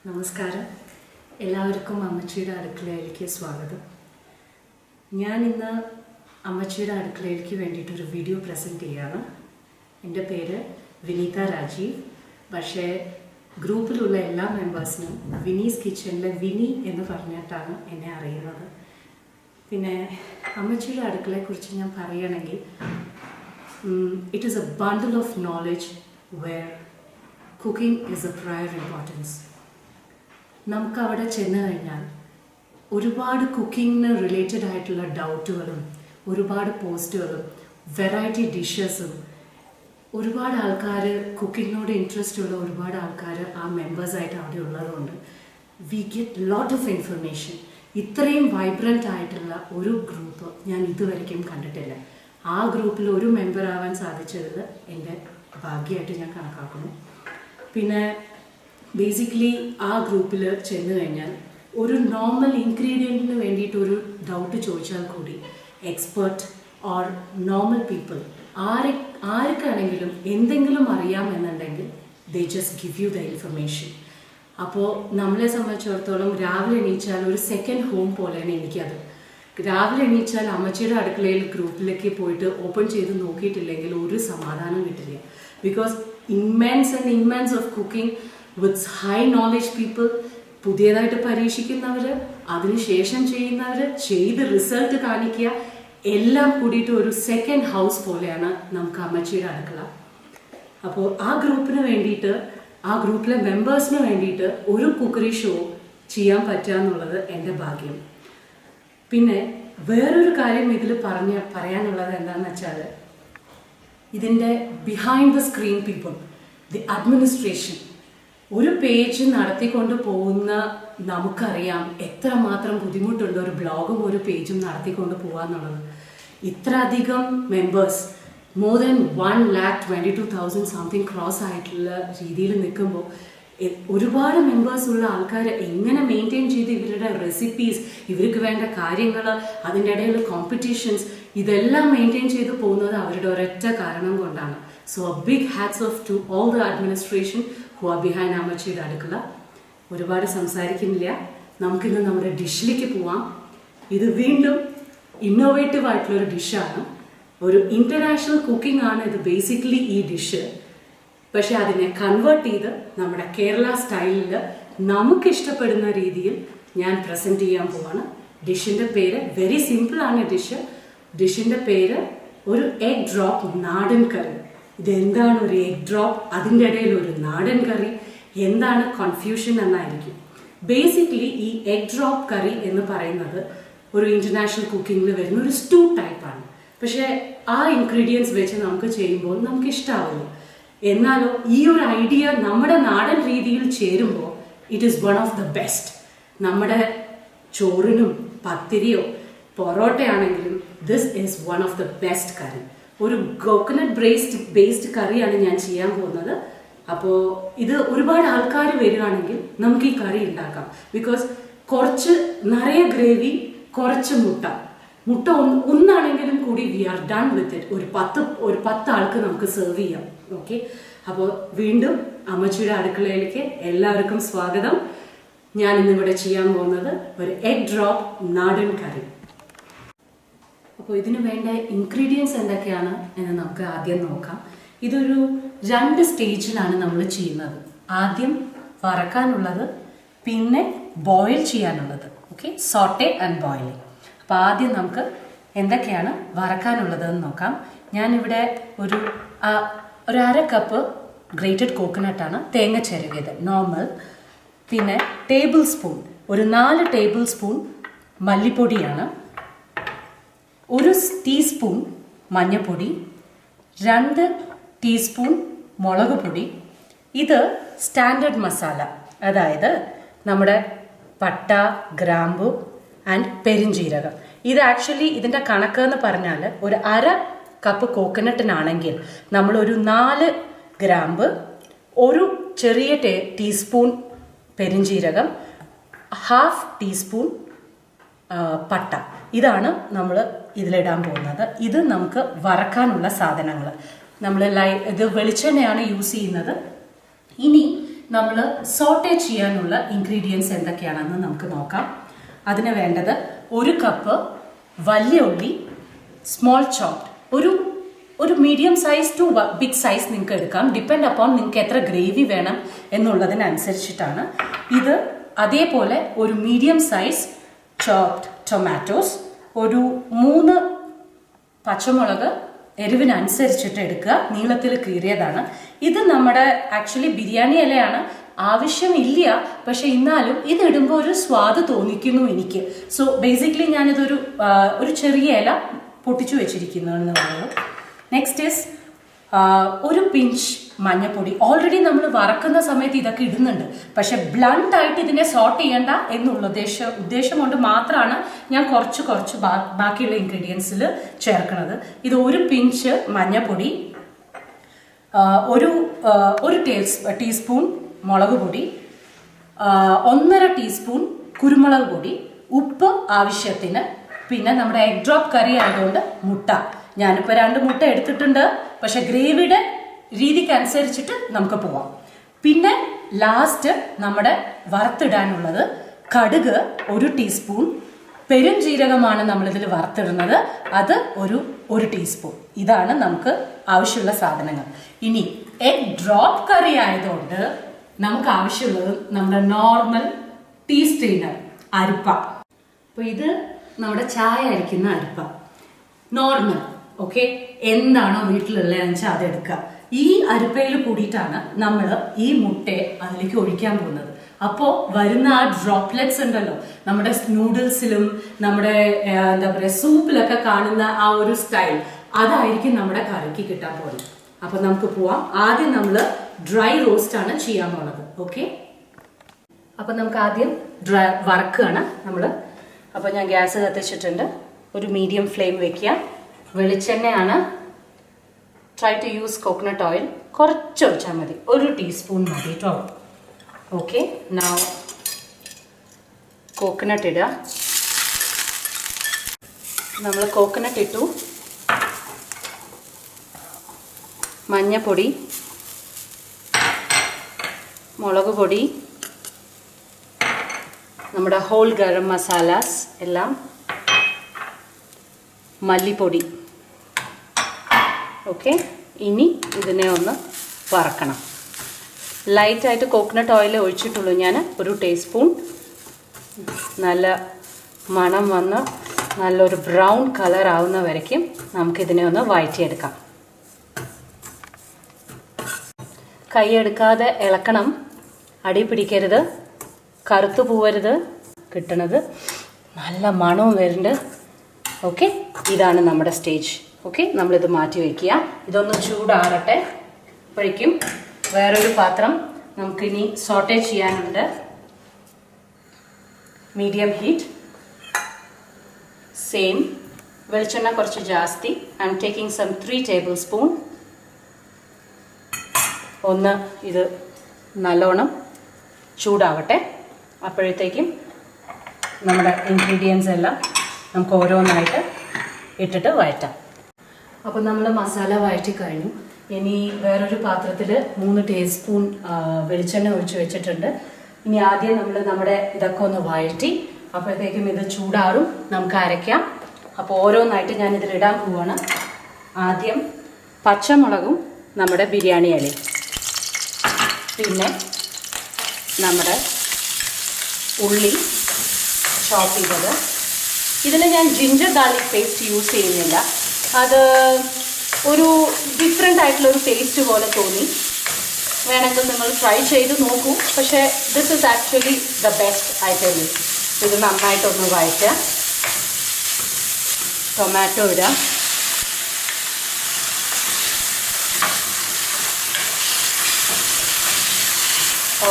നമസ്കാരം. എല്ലാവർക്കും അമ്മച്ചിയുടെ അടുക്കളയിലേക്ക് സ്വാഗതം. ഞാൻ ഇന്ന് അമ്മച്ചിയുടെ അടുക്കളയിലേക്ക് വേണ്ടിയിട്ടൊരു വീഡിയോ പ്രസൻറ്റ് ചെയ്യുകയാണ്. എൻ്റെ പേര് വിനീത രാജീവ്. പക്ഷേ ഗ്രൂപ്പിലുള്ള എല്ലാ മെമ്പേഴ്സിനും വിനീസ് കിച്ചണിലെ വിനി എന്ന് പറഞ്ഞിട്ടാണ് എന്നെ അറിയുന്നത്. പിന്നെ അമ്മച്ചിയുടെ അടുക്കളയെക്കുറിച്ച് ഞാൻ പറയുകയാണെങ്കിൽ it is a bundle of knowledge where cooking is a prayer importance. നമുക്ക് അവിടെ ചെന്ന് കഴിഞ്ഞാൽ ഒരുപാട് കുക്കിങ്ങിന് റിലേറ്റഡ് ആയിട്ടുള്ള ഡൗട്ടുകളും ഒരുപാട് പോസ്റ്റുകളും വെറൈറ്റി ഡിഷസും ഒരുപാട് ആൾക്കാർ കുക്കിങ്ങിനോട് ഇൻട്രസ്റ്റ് ഉള്ള ഒരുപാട് ആൾക്കാർ ആ മെമ്പേഴ്സായിട്ട് അവിടെ ഉള്ളതുകൊണ്ട് we get lot of information. ഇത്രയും വൈബ്രൻ്റ് ആയിട്ടുള്ള ഒരു ഗ്രൂപ്പ് ഞാൻ ഇതുവരെയ്ക്കും കണ്ടിട്ടില്ല. ആ ഗ്രൂപ്പിൽ ഒരു മെമ്പർ ആവാൻ സാധിച്ചത് എൻ്റെ ഭാഗ്യമായിട്ട് ഞാൻ കണക്കാക്കുന്നു. പിന്നെ ബേസിക്കലി ആ ഗ്രൂപ്പിൽ ചെന്ന് കഴിഞ്ഞാൽ ഒരു നോർമൽ ഇൻഗ്രീഡിയൻറ്റിന് വേണ്ടിയിട്ടൊരു ഡൗട്ട് ചോദിച്ചാൽ കൂടി എക്സ്പെർട്ട് ഓർ നോർമൽ പീപ്പിൾ ആർക്കാണെങ്കിലും എന്തെങ്കിലും അറിയാമെന്നുണ്ടെങ്കിൽ they just give you the information. അപ്പോൾ നമ്മളെ സംബന്ധിച്ചിടത്തോളം രാവിലെ എണീച്ചാൽ ഒരു സെക്കൻഡ് ഹോം പോലെയാണ് എനിക്കത്. രാവിലെ എണീച്ചാൽ അമ്മച്ചിയുടെ അടുക്കളയിൽ ഗ്രൂപ്പിലേക്ക് പോയിട്ട് ഓപ്പൺ ചെയ്ത് നോക്കിയിട്ടില്ലെങ്കിൽ ഒരു സമാധാനം കിട്ടില്ല. Because immense of cooking with high knowledge people, പുതിയതായിട്ട് പരീക്ഷിക്കുന്നവർ, അതിനുശേഷം ചെയ്യുന്നവർ, ചെയ്ത് റിസൾട്ട് കാണിക്കുക, എല്ലാം കൂടിയിട്ട് ഒരു സെക്കൻഡ് ഹൗസ് പോലെയാണ് നമുക്ക് അമ്മച്ചിയുടെ അടുക്കള. അപ്പോൾ ആ ഗ്രൂപ്പിന് വേണ്ടിയിട്ട്, ആ ഗ്രൂപ്പിലെ മെമ്പേഴ്സിന് വേണ്ടിയിട്ട് ഒരു കുക്കറി ഷോ ചെയ്യാൻ പറ്റുക എന്നുള്ളത് എൻ്റെ ഭാഗ്യം. പിന്നെ വേറൊരു കാര്യം ഇതിൽ പറയാനുള്ളത് എന്താണെന്ന് വെച്ചാൽ ഇതിൻ്റെ behind the screen people, the administration. ഒരു പേജ് നടത്തിക്കൊണ്ട് പോകുന്ന നമുക്കറിയാം എത്രമാത്രം ബുദ്ധിമുട്ടുണ്ട് ഒരു ബ്ലോഗും ഒരു പേജും നടത്തിക്കൊണ്ട് പോകാന്നുള്ളത്. ഇത്ര അധികം members, more than 1,22,000 something cross ആയിട്ടുള്ള രീതിയിൽ നിൽക്കുമ്പോൾ ഒരുപാട് മെമ്പേഴ്സ് ഉള്ള ആൾക്കാർ എങ്ങനെ മെയിൻറ്റെയിൻ ചെയ്ത് ഇവരുടെ റെസിപ്പീസ്, ഇവർക്ക് വേണ്ട കാര്യങ്ങൾ, അതിൻ്റെ ഇടയിൽ കോമ്പറ്റീഷൻസ്, ഇതെല്ലാം മെയിൻറ്റെയിൻ ചെയ്ത് പോകുന്നത് അവരുടെ ഒരൊറ്റ കാരണം കൊണ്ടാണ്. So a big hats off to all the administration who are behind അമ്മച്ചിയുടെ അടുക്കള. ഒരുപാട് സംസാരിക്കുന്നില്ല, നമുക്കിന്ന് നമ്മുടെ ഡിഷിലേക്ക് പോവാം. ഇത് വീണ്ടും ഇന്നോവേറ്റീവ് ആയിട്ടുള്ളൊരു ഡിഷാണ്. ഒരു ഇൻ്റർനാഷണൽ കുക്കിംഗ് ആണ് ഇത് ബേസിക്കലി ഈ ഡിഷ്. പക്ഷെ അതിനെ കൺവേർട്ട് ചെയ്ത് നമ്മുടെ കേരള സ്റ്റൈലിൽ നമുക്കിഷ്ടപ്പെടുന്ന രീതിയിൽ ഞാൻ പ്രസൻറ്റ് ചെയ്യാൻ പോവാണ്. ഡിഷിൻ്റെ പേര് വെരി സിമ്പിളാണ്. ഡിഷിൻ്റെ പേര് ഒരു എഗ് ഡ്രോപ്പ് നാടൻ കറി. ഇതെന്താണ് ഒരു എഗ് ഡ്രോപ്പ്, അതിൻ്റെ ഇടയിൽ ഒരു നാടൻ കറി, എന്താണ് കൺഫ്യൂഷൻ എന്നായിരിക്കും. ബേസിക്കലി ഈ എഗ് ഡ്രോപ്പ് കറി എന്ന് പറയുന്നത് ഒരു ഇൻ്റർനാഷണൽ കുക്കിങ്ങിൽ വരുന്ന ഒരു സ്റ്റൂ ടൈപ്പാണ്. പക്ഷേ ആ ഇൻഗ്രീഡിയൻസ് വെച്ച് നമുക്ക് ചെയ്യുമ്പോൾ നമുക്ക് ഇഷ്ടാവില്ല. എന്നാലോ ഈ ഒരു ഐഡിയ നമ്മുടെ നാടൻ രീതിയിൽ ചേരുമ്പോൾ it is one of the best. നമ്മുടെ ചോറിനും പത്തിരിയോ പൊറോട്ടയാണെങ്കിലും this is one of the best curry. ഒരു കോക്കനട്ട് ബേസ്ഡ് കറിയാണ് ഞാൻ ചെയ്യാൻ പോകുന്നത്. അപ്പോൾ ഇത് ഒരുപാട് ആൾക്കാർ വരികയാണെങ്കിൽ നമുക്ക് ഈ കറി ഉണ്ടാക്കാം. ബിക്കോസ് കുറച്ച് നിറയെ ഗ്രേവി, കുറച്ച് മുട്ട ഒന്നാണെങ്കിലും കൂടി we are done with it. ഒരു 10 ആൾക്ക് നമുക്ക് സെർവ് ചെയ്യാം. ഓക്കെ, അപ്പോൾ വീണ്ടും അമ്മച്ചിയുടെ അടുക്കളയിലേക്ക് എല്ലാവർക്കും സ്വാഗതം. ഞാൻ ഇന്നിവിടെ ചെയ്യാൻ പോകുന്നത് ഒരു എഗ് ഡ്രോപ്പ് നാടൻ കറി. അപ്പോൾ ഇതിന് വേണ്ട ഇൻഗ്രീഡിയൻസ് എന്തൊക്കെയാണ് എന്ന് നമുക്ക് ആദ്യം നോക്കാം. ഇതൊരു 2 സ്റ്റേജിലാണ് നമ്മൾ ചെയ്യുന്നത്. ആദ്യം വറക്കാനുള്ളത്, പിന്നെ ബോയിൽ ചെയ്യാനുള്ളത്. Okay, saute and boiling. അപ്പോൾ ആദ്യം നമുക്ക് എന്തൊക്കെയാണ് വറക്കാനുള്ളതെന്ന് നോക്കാം. ഞാനിവിടെ ഒരു 1/2 കപ്പ് ഗ്രേറ്റഡ് കോക്കനട്ടാണ്, തേങ്ങ ചിരകിയത് നോർമൽ. പിന്നെ ടേബിൾ സ്പൂൺ, ഒരു 4 ടേബിൾ സ്പൂൺ മല്ലിപ്പൊടിയാണ്, 1 ടീസ്പൂൺ മഞ്ഞൾപ്പൊടി, 2 ടീസ്പൂൺ മുളക് പൊടി. ഇത് സ്റ്റാൻഡേർഡ് മസാല, അതായത് നമ്മുടെ പട്ട, ഗ്രാമ്പു ആൻഡ് പെരിഞ്ജീരകം. ഇത് ആക്ച്വലി ഇതിൻ്റെ കണക്ക് എന്ന് പറഞ്ഞാൽ ഒരു 1/2 കപ്പ് കോക്കനട്ടിനാണെങ്കിൽ നമ്മളൊരു 4 ഗ്രാമ്പ്, 1 ചെറിയ ടീസ്പൂൺ പെരിഞ്ജീരകം, 1/2 ടീസ്പൂൺ പട്ട, ഇതാണ് നമ്മൾ ഇതിലിടാൻ പോകുന്നത്. ഇത് നമുക്ക് വറക്കാനുള്ള സാധനങ്ങൾ. നമ്മൾ ഇത് വെളിച്ചെണ്ണയാണ് യൂസ് ചെയ്യുന്നത്. ഇനി നമ്മൾ സോട്ടേ ചെയ്യാനുള്ള ഇൻഗ്രീഡിയൻസ് എന്തൊക്കെയാണെന്ന് നമുക്ക് നോക്കാം. അതിന് വേണ്ടത് 1 കപ്പ് വലിയ ഉള്ളി സ്മോൾ ചോപ്ഡ്, ഒരു medium size to big size നിങ്ങൾക്ക് എടുക്കാം. ഡിപ്പെൻഡ് അപ്പോൺ നിങ്ങൾക്ക് എത്ര ഗ്രേവി വേണം എന്നുള്ളതിനനുസരിച്ചിട്ടാണ് ഇത്. അതേപോലെ ഒരു മീഡിയം സൈസ് ചോപ്ഡ് ടൊമാറ്റോസ്, ഒരു 3 പച്ചമുളക് എരിവിനനുസരിച്ചിട്ട് എടുക്കുക, നീളത്തിൽ കീറിയതാണ്. ഇത് നമ്മുടെ ആക്ച്വലി ബിരിയാണി ഇലയാണ്, ആവശ്യമില്ല, പക്ഷെ എന്നാലും ഇതിടുമ്പോൾ ഒരു സ്വാദ് തോന്നിക്കുന്നു എനിക്ക്. സോ ബേസിക്കലി ഞാനിതൊരു ചെറിയ ഇല പൊട്ടിച്ചു വെച്ചിരിക്കുന്നതെന്ന് പറയുന്നു. നെക്സ്റ്റ് ഈസ് ഒരു പിഞ്ച് മഞ്ഞപ്പൊടി. ഓൾറെഡി നമ്മൾ വറക്കുന്ന സമയത്ത് ഇതൊക്കെ ഇടുന്നുണ്ട്, പക്ഷെ ബ്ലണ്ട് ആയിട്ട് ഇതിനെ സോട്ട് ചെയ്യണ്ട എന്നുള്ള ഉദ്ദേശം കൊണ്ട് മാത്രമാണ് ഞാൻ കുറച്ച് ബാക്കിയുള്ള ഇൻഗ്രീഡിയൻസിൽ ചേർക്കുന്നത്. ഇത് 1 പിഞ്ച് മഞ്ഞപ്പൊടി, ഒരു ടീസ്പൂൺ മുളക് പൊടി, 1.5 ടീസ്പൂൺ കുരുമുളക് പൊടി, ഉപ്പ് ആവശ്യത്തിന്, പിന്നെ നമ്മുടെ എഗ് ഡ്രോപ്പ് കറി ആയതുകൊണ്ട് മുട്ട. ഞാനിപ്പോൾ 2 മുട്ട എടുത്തിട്ടുണ്ട്, പക്ഷെ ഗ്രേവിയുടെ രീതിക്ക് അനുസരിച്ചിട്ട് നമുക്ക് പോവാം. പിന്നെ ലാസ്റ്റ് നമ്മുടെ വറുത്തിടാനുള്ളത് കടുക് 1 ടീസ്പൂൺ, പെരുംജീരകമാണ് നമ്മളിതിൽ വറുത്തിടുന്നത്, അത് ഒരു ടീസ്പൂൺ. ഇതാണ് നമുക്ക് ആവശ്യമുള്ള സാധനങ്ങൾ. ഇനി എഗ് ഡ്രോപ്പ് കറി ആയതുകൊണ്ട് നമുക്ക് ആവശ്യമുള്ളത് നമ്മുടെ നോർമൽ ടീ സ്ട്രെയിനർ അരിപ്പ. അപ്പോൾ ഇത് നമ്മുടെ ചായ അരിക്കുന്ന അരിപ്പ, നോർമൽ. ഓക്കെ, എന്താണോ വീട്ടിലുള്ളതെന്ന് വെച്ചാൽ അതെടുക്കുക. ഈ അരിപ്പയിൽ കൂടിയിട്ടാണ് നമ്മൾ ഈ മുട്ടയെ അതിലേക്ക് ഒഴിക്കാൻ പോകുന്നത്. അപ്പോൾ വരുന്ന ആ ഡ്രോപ്ലെറ്റ്സ് ഉണ്ടല്ലോ, നമ്മുടെ നൂഡിൽസിലും നമ്മുടെ എന്താ പറയുക സൂപ്പിലൊക്കെ കാണുന്ന ആ ഒരു സ്റ്റൈൽ, അതായിരിക്കും നമ്മുടെ കറിക്ക് കിട്ടാൻ പോകുന്നത്. അപ്പോൾ നമുക്ക് പോവാം. ആദ്യം നമ്മൾ ഡ്രൈ റോസ്റ്റ് ആണ് ചെയ്യാൻ പോകുന്നത്. ഓക്കെ, അപ്പോൾ നമുക്ക് ആദ്യം വറക്കുകയാണ് നമ്മൾ. അപ്പോൾ ഞാൻ ഗ്യാസ് കത്തിച്ചിട്ടുണ്ട്, ഒരു മീഡിയം ഫ്ലെയിം വെക്കുക. വെളിച്ചെണ്ണയാണ്, try to use coconut oil, കുറച്ച് ഒഴിച്ചാൽ മതി, 1 ടീസ്പൂൺ മതി കേട്ടോ. ഓക്കെ, നൗ കോക്കനട്ട് ഇടുക. നമ്മൾ കോക്കനട്ട് ഇട്ടു. മഞ്ഞപ്പൊടി, മുളക് പൊടി, നമ്മുടെ ഹോൾ ഗരം മസാലാസ് എല്ലാം, മല്ലിപ്പൊടി. ഓക്കെ, ഇനി ഇതിനെ ഒന്ന് വറക്കണം. ലൈറ്റായിട്ട് കോക്കനട്ട് ഓയിൽ ഒഴിച്ചിട്ടുള്ളൂ ഞാൻ, 1 ടീസ്പൂൺ. നല്ല മണം വന്ന് നല്ലൊരു ബ്രൗൺ കളർ ആവുന്ന വരയ്ക്കും നമുക്കിതിനെ ഒന്ന് വഴറ്റിയെടുക്കാം. കൈയെടുക്കാതെ ഇളക്കണം, അടി പിടിക്കരുത്, കറുത്തു പോവരുത്. കിട്ടണത് നല്ല മണവും വരുന്നുണ്ട്. ഓക്കെ, ഇതാണ് നമ്മുടെ സ്റ്റേജ്. ഓക്കെ, നമ്മളിത് മാറ്റി വയ്ക്കുക. ഇതൊന്ന് ചൂടാറട്ടെ. അപ്പോഴേക്കും വേറൊരു പാത്രം നമുക്കിനി സോട്ടേ ചെയ്യാനുണ്ട്. മീഡിയം ഹീറ്റ്, സെയിം വെളിച്ചെണ്ണ കുറച്ച് ജാസ്തി. I am taking some 3 tablespoon. ഒന്ന് ഇത് നല്ലോണം ചൂടാവട്ടെ. അപ്പോഴത്തേക്കും നമ്മുടെ ഇൻഗ്രീഡിയൻസ് എല്ലാം നമുക്ക് ഓരോന്നായിട്ട് ഇട്ടിട്ട് വഴറ്റാം. അപ്പോൾ നമ്മൾ മസാല വഴറ്റി കഴിഞ്ഞു. ഇനി വേറൊരു പാത്രത്തിൽ 3 ടീസ്പൂൺ വെളിച്ചെണ്ണ ഒഴിച്ച് വെച്ചിട്ടുണ്ട്. ഇനി ആദ്യം നമ്മുടെ ഇതൊക്കെ ഒന്ന് വഴറ്റി, അപ്പോഴത്തേക്കും ഇത് ചൂടാറും, നമുക്ക് അരയ്ക്കാം. അപ്പോൾ ഓരോന്നായിട്ട് ഞാൻ ഇതിലിടാൻ പോവാണ്. ആദ്യം പച്ചമുളകും നമ്മുടെ ബിരിയാണി ഇലയും, പിന്നെ നമ്മുടെ ഉള്ളി ചോപ്പ് ചെയ്തത്. ഇതിൽ ഞാൻ ജിഞ്ചർ ഗാർലിക് പേസ്റ്റ് യൂസ് ചെയ്യുന്നില്ല, അത് ഒരു ഡിഫറെൻ്റ് ആയിട്ടുള്ളൊരു ടേസ്റ്റ് പോലെ തോന്നി. വേണമെങ്കിൽ നിങ്ങൾ ട്രൈ ചെയ്ത് നോക്കൂ, പക്ഷേ this is actually the best I tell you. ഇത് നന്നായിട്ടൊന്ന് വഴറ്റുക. ടൊമാറ്റോ ഇടുക.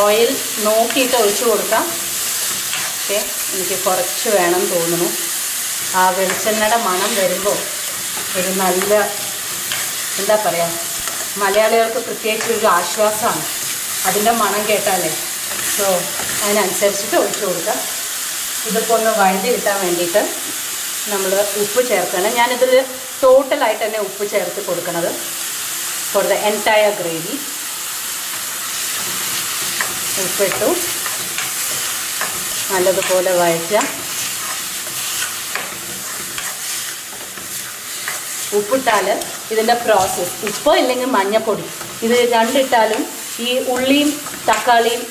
ഓയിൽ നോക്കിയിട്ട് ഒഴിച്ചു കൊടുക്കാം. ഓക്കെ, എനിക്ക് കുറച്ച് വേണം തോന്നുന്നു. ആ വെളിച്ചെണ്ണയുടെ മണം വരുമ്പോൾ ഒരു നല്ല എന്താ പറയുക, മലയാളികൾക്ക് പ്രത്യേകിച്ച് ഒരു ആശ്വാസമാണ് അതിൻ്റെ മണം കേട്ടാലേ. സോ അതിനനുസരിച്ചിട്ട് ഒഴിച്ചു കൊടുക്കാം. ഇതിപ്പോൾ ഒന്ന് വഴുതി കിട്ടാൻ വേണ്ടിയിട്ട് നമ്മൾ ഉപ്പ് ചേർക്കണം. ഞാനിതിൽ ടോട്ടലായിട്ട് തന്നെ ഉപ്പ് ചേർത്ത് കൊടുക്കുന്നത് ഫോർ ദ എൻറ്റയർ ഗ്രേവി. ഉപ്പിട്ടു നല്ലതുപോലെ വഴറ്റുക. ഉപ്പിട്ടാൽ ഇതിൻ്റെ പ്രോസസ്സ്, ഉപ്പ് ഇല്ലെങ്കിൽ മഞ്ഞൾപ്പൊടി, ഇത് രണ്ടിട്ടാലും ഈ ഉള്ളിയും തക്കാളിയും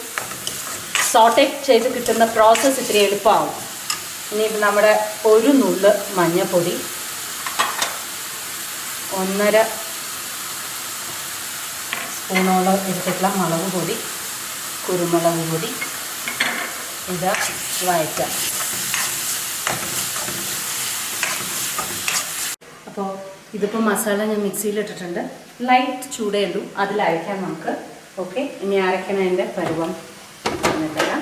സോട്ടേ ചെയ്ത് കിട്ടുന്ന പ്രോസസ്സ് ഇത്തിരി എളുപ്പമാവും. ഇനി ഇത് നമ്മുടെ ഒരു നുള്ള് മഞ്ഞൾപ്പൊടി, 1.5 സ്പൂണോളം എടുത്തിട്ടുള്ള മുളക് പൊടി, കുരുമുളക് പൊടി, ഇത് വഴറ്റാം. അപ്പോൾ ഇതിപ്പോൾ മസാല ഞാൻ മിക്സിയിലിട്ടിട്ടുണ്ട്. ലൈറ്റ് ചൂടേ ഉള്ളൂ, അതിലരയ്ക്കാം നമുക്ക്. ഓക്കെ, ഇനി അരയ്ക്കണതിൻ്റെ പരുവം എന്നിട്ടല്ല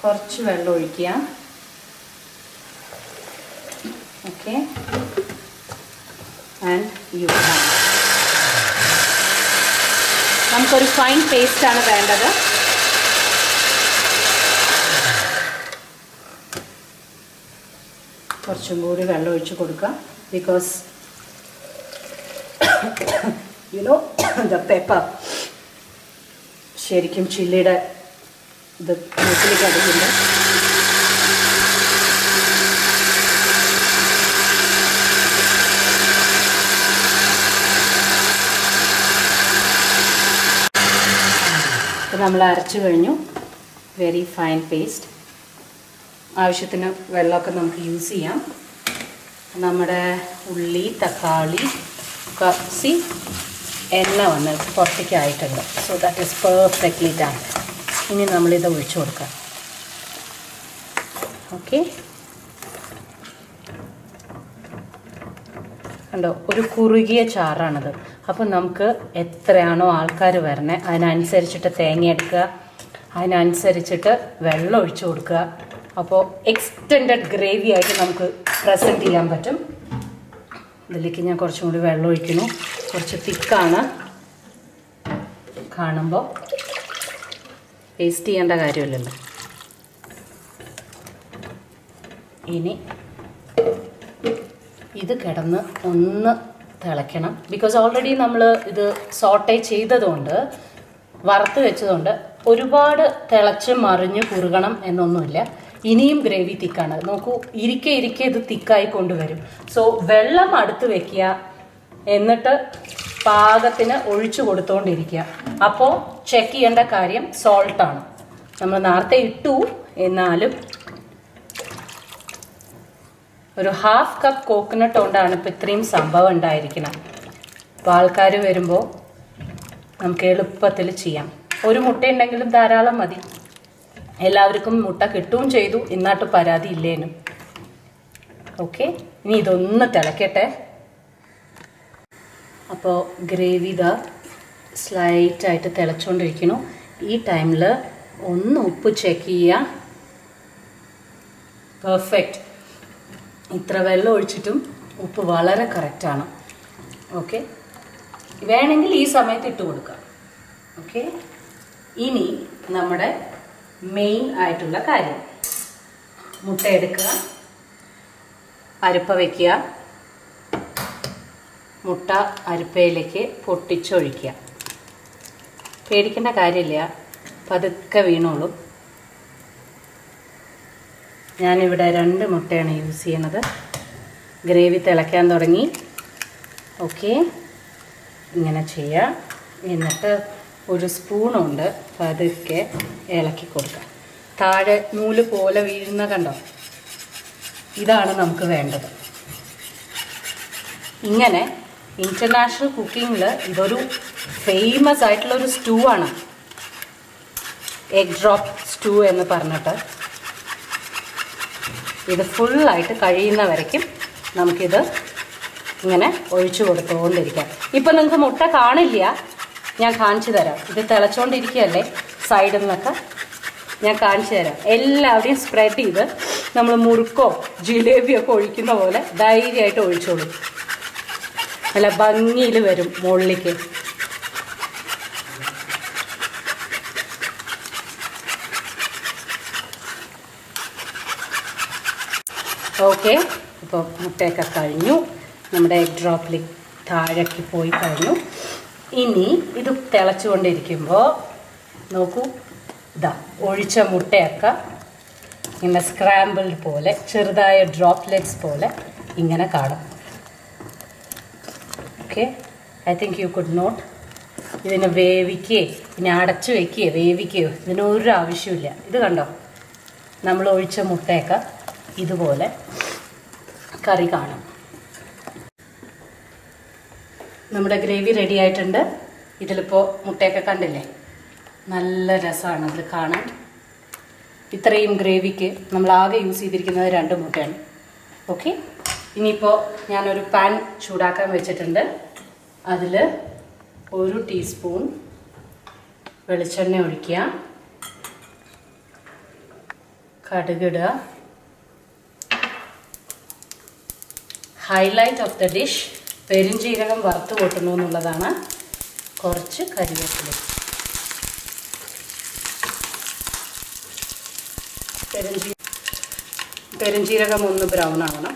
കുറച്ച് വെള്ളം ഒഴിക്കുക. ഓക്കെ, ആൻഡ് യു നമുക്കൊരു ഫൈൻ പേസ്റ്റാണ് വേണ്ടത്. കുറച്ചും കൂടി വെള്ളം ഒഴിച്ച് കൊടുക്കുക. Because you know the pepper ശരിക്കും ചില്ലിയുടെ ഇത് മൂക്കിലേക്ക് അടിയില്ല. അപ്പോൾ നമ്മൾ അരച്ചു കഴിഞ്ഞു. Very fine paste. ആവശ്യത്തിന് വെള്ളമൊക്കെ നമുക്ക് യൂസ് ചെയ്യാം. നമ്മുടെ ഉള്ളി തക്കാളി കപ്പി എണ്ണ വന്ന് പുറത്തേക്ക് ആയിട്ടുണ്ട്. So that is perfectly done. ഇനി നമ്മളിത് ഒഴിച്ചു കൊടുക്കാം. ഓക്കെ, കണ്ടോ, ഒരു കുറുകിയ ചാറാണത്. അപ്പോൾ നമുക്ക് എത്രയാണോ ആൾക്കാർ വരണേ അതിനനുസരിച്ചിട്ട് തേങ്ങ എടുക്കുക, അതിനനുസരിച്ചിട്ട് വെള്ളം ഒഴിച്ചു കൊടുക്കുക. അപ്പോൾ എക്സ്റ്റെൻഡഡ് ഗ്രേവി ആയിട്ട് നമുക്ക് പ്രസൻറ്റ് ചെയ്യാൻ പറ്റും. ഇതിലേക്ക് ഞാൻ കുറച്ചും കൂടി വെള്ളം ഒഴിക്കുന്നു. കുറച്ച് തിക്കാണ്, കാണുമ്പോൾ പേസ്റ്റ് ചെയ്യേണ്ട കാര്യമില്ലല്ലോ. ഇനി ഇത് കിടന്ന് ഒന്ന് തിളയ്ക്കണം. ബിക്കോസ് ഓൾറെഡി നമ്മൾ ഇത് സോട്ടേ ചെയ്തതുകൊണ്ട്, വറുത്ത് വെച്ചതുകൊണ്ട് ഒരുപാട് തിളച്ച് മറിഞ്ഞ് കുറുകണം എന്നൊന്നുമില്ല. ഇനിയും ഗ്രേവി തിക്കാണ്. നോക്കൂ, ഇരിക്കെ ഇത് തിക്കായി കൊണ്ടുവരും. സോ വെള്ളം അടുത്ത് വെക്കുക, എന്നിട്ട് പാകത്തിന് ഒഴിച്ചു കൊടുത്തുകൊണ്ടിരിക്കുക. അപ്പോൾ ചെക്ക് ചെയ്യേണ്ട കാര്യം സോൾട്ടാണ്. നമ്മൾ നേരത്തെ ഇട്ടു, എന്നാലും ഒരു 1/2 കപ്പ് കോക്കനട്ട് കൊണ്ടാണ് ഇപ്പോൾ ഇത്രയും സംഭവം ഉണ്ടായിരിക്കണം. അപ്പോൾ ആൾക്കാർ വരുമ്പോൾ നമുക്ക് എളുപ്പത്തിൽ ചെയ്യാം. ഒരു മുട്ട ഉണ്ടെങ്കിലും ധാരാളം മതി. എല്ലാവർക്കും മുട്ട കിട്ടുകയും ചെയ്തു, ഇന്നാട്ട് പരാതി ഇല്ലേനും. ഓക്കെ, ഇനി ഇതൊന്ന് തിളക്കട്ടെ. അപ്പോൾ ഗ്രേവി ഇതാ സ്ലൈറ്റായിട്ട് തിളച്ചുകൊണ്ടിരിക്കുന്നു. ഈ ടൈമിൽ ഒന്ന് ഉപ്പ് ചെക്ക് ചെയ്യുക. പെർഫെക്റ്റ്. ഇത്ര വെള്ളം ഒഴിച്ചിട്ടും ഉപ്പ് വളരെ കറക്റ്റാണ്. ഓക്കെ, വേണമെങ്കിൽ ഈ സമയത്ത് ഇട്ട് കൊടുക്കാം. ഓക്കെ, ഇനി നമ്മുടെ മെയിൻ ആയിട്ടുള്ള കാര്യം, മുട്ട എടുക്കുക, അരിപ്പ വയ്ക്കുക, മുട്ട അരിപ്പയിലേക്ക് പൊട്ടിച്ചൊഴിക്കുക. പേടിക്കേണ്ട കാര്യമില്ല, പതുക്കെ വീണോളൂ. ഞാനിവിടെ 2 മുട്ടയാണ് യൂസ് ചെയ്യുന്നത്. ഗ്രേവി തിളയ്ക്കാൻ തുടങ്ങി. ഓക്കെ, ഇങ്ങനെ ചെയ്യുക. എന്നിട്ട് ഒരു സ്പൂണുണ്ട് പതുക്കെ ഇളക്കി കൊടുക്കുക. താഴെ നൂല് പോലെ വീഴുന്ന കണ്ടോ, ഇതാണ് നമുക്ക് വേണ്ടത്. ഇങ്ങനെ ഇൻ്റർനാഷണൽ കുക്കിങ്ങിൽ ഇതൊരു ഫേമസ് ആയിട്ടുള്ളൊരു സ്റ്റൂ ആണ്, എഗ് ഡ്രോപ്പ് സ്റ്റൂ എന്ന് പറഞ്ഞിട്ട്. ഇത് ഫുള്ളായിട്ട് കഴിയുന്ന വരയ്ക്കും നമുക്കിത് ഇങ്ങനെ ഒഴിച്ചു കൊടുത്തുകൊണ്ടിരിക്കാം. ഇപ്പം നിങ്ങൾക്ക് മുട്ട കാണില്ല, ഞാൻ കാണിച്ചു തരാം. ഇത് തിളച്ചുകൊണ്ടിരിക്കുകയല്ലേ, സൈഡിൽ നിന്നൊക്കെ ഞാൻ കാണിച്ചു തരാം. എല്ലാവരെയും സ്പ്രെഡ് ചെയ്ത് നമ്മൾ മുറുക്കോ ജിലേബിയോ ഒക്കെ ഒഴിക്കുന്ന പോലെ ധൈര്യമായിട്ട് ഒഴിച്ചോളൂ. നല്ല ഭംഗിയിൽ വരും മുകളിലേക്ക്. ഓക്കെ, ഇപ്പോൾ മുട്ടയൊക്കെ കഴിഞ്ഞു, നമ്മുടെ എഗ് ഡ്രോപ്പിൽ താഴേക്ക് പോയി കഴിഞ്ഞു. ഇനി ഇത് തിളച്ചുകൊണ്ടിരിക്കുമ്പോൾ നോക്കൂ, ഇതാ ഒഴിച്ച മുട്ടയൊക്കെ ഇങ്ങനെ സ്ക്രാമ്പിൾഡ് പോലെ ചെറുതായ ഡ്രോപ്ലെറ്റ്സ് പോലെ ഇങ്ങനെ കാണും. Okay, I think you could not. ഇതിനെ വേവിക്കുകയോ പിന്നെ അടച്ചു വയ്ക്കുകയോ വേവിക്കുകയോ ഇതിനൊരു ആവശ്യമില്ല. ഇത് കണ്ടോ, നമ്മൾ ഒഴിച്ച മുട്ടയൊക്കെ ഇതുപോലെ കറി കാണും. നമ്മുടെ ഗ്രേവി റെഡി ആയിട്ടുണ്ട്. ഇതിലിപ്പോൾ മുട്ടയൊക്കെ കണ്ടില്ലേ, നല്ല രസമാണ് അതിൽ കാണാൻ. ഇത്രയും ഗ്രേവിക്ക് നമ്മൾ ആകെ യൂസ് ചെയ്തിരിക്കുന്നത് 2 മുട്ടയാണ്. ഓക്കെ, ഇനിയിപ്പോൾ ഞാനൊരു പാൻ ചൂടാക്കാൻ വെച്ചിട്ടുണ്ട്. അതിൽ 1 ടീസ്പൂൺ വെളിച്ചെണ്ണ ഒഴിക്കുക, കടുകിടുക. ഹൈലൈറ്റ് ഓഫ് ദ ഡിഷ് പെരുംജീരകം വറുത്ത് കൊട്ടുന്നു എന്നുള്ളതാണ്. കുറച്ച് കരിവേപ്പില. പെരുംജീരകം ഒന്ന് ബ്രൗൺ ആവണം,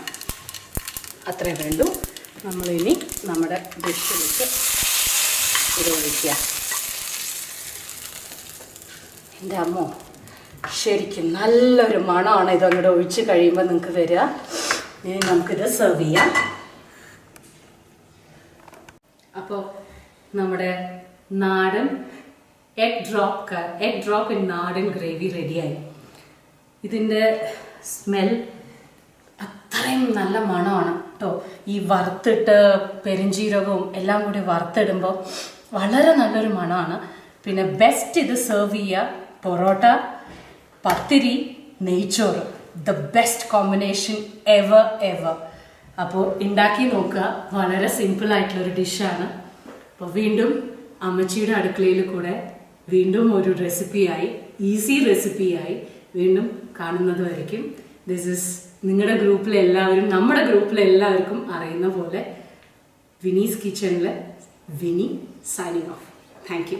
അത്രേ വേണ്ടൂ. നമ്മളിനി നമ്മുടെ ഡിഷിലേക്ക് ഇത് ഒഴിക്കുക. എൻ്റെ അമ്മോ, ശരിക്കും നല്ലൊരു മണമാണ് ഇതങ്ങോട്ട് ഒഴിച്ച് കഴിയുമ്പോൾ നിങ്ങൾക്ക് വരിക. ഇനി നമുക്കിത് സെർവ് ചെയ്യാം. അപ്പോൾ നമ്മുടെ നാടൻ എഗ് ഡ്രോപ്പ് ഇൻ നാടൻ ഗ്രേവി റെഡിയായി. ഇതിൻ്റെ സ്മെൽ അത്രയും നല്ല മണമാണ് കേട്ടോ. ഈ വറുത്തിട്ട് പെരുംജീരകവും എല്ലാം കൂടി വറുത്തിടുമ്പോൾ വളരെ നല്ലൊരു മണമാണ്. പിന്നെ ബെസ്റ്റ് ഇത് സെർവ് ചെയ്യുക പൊറോട്ട, പത്തിരി, നെയ്ച്ചോറ്. The best combination ever. അപ്പോൾ ഉണ്ടാക്കി നോക്കുക. വളരെ സിമ്പിളായിട്ടുള്ളൊരു ഡിഷാണ്. അപ്പോൾ വീണ്ടും അമ്മച്ചിയുടെ അടുക്കളയിൽ കൂടെ വീണ്ടും ഒരു റെസിപ്പിയായി, ഈസി റെസിപ്പിയായി വീണ്ടും കാണുന്നതുമായിരിക്കും. ദിസ് ഇസ് നിങ്ങളുടെ ഗ്രൂപ്പിലെല്ലാവരും, നമ്മുടെ ഗ്രൂപ്പിലെല്ലാവർക്കും അറിയുന്ന പോലെ വിനീസ് കിച്ചണിൽ വിനി സൈനിങ് ഓഫ്. Thank you.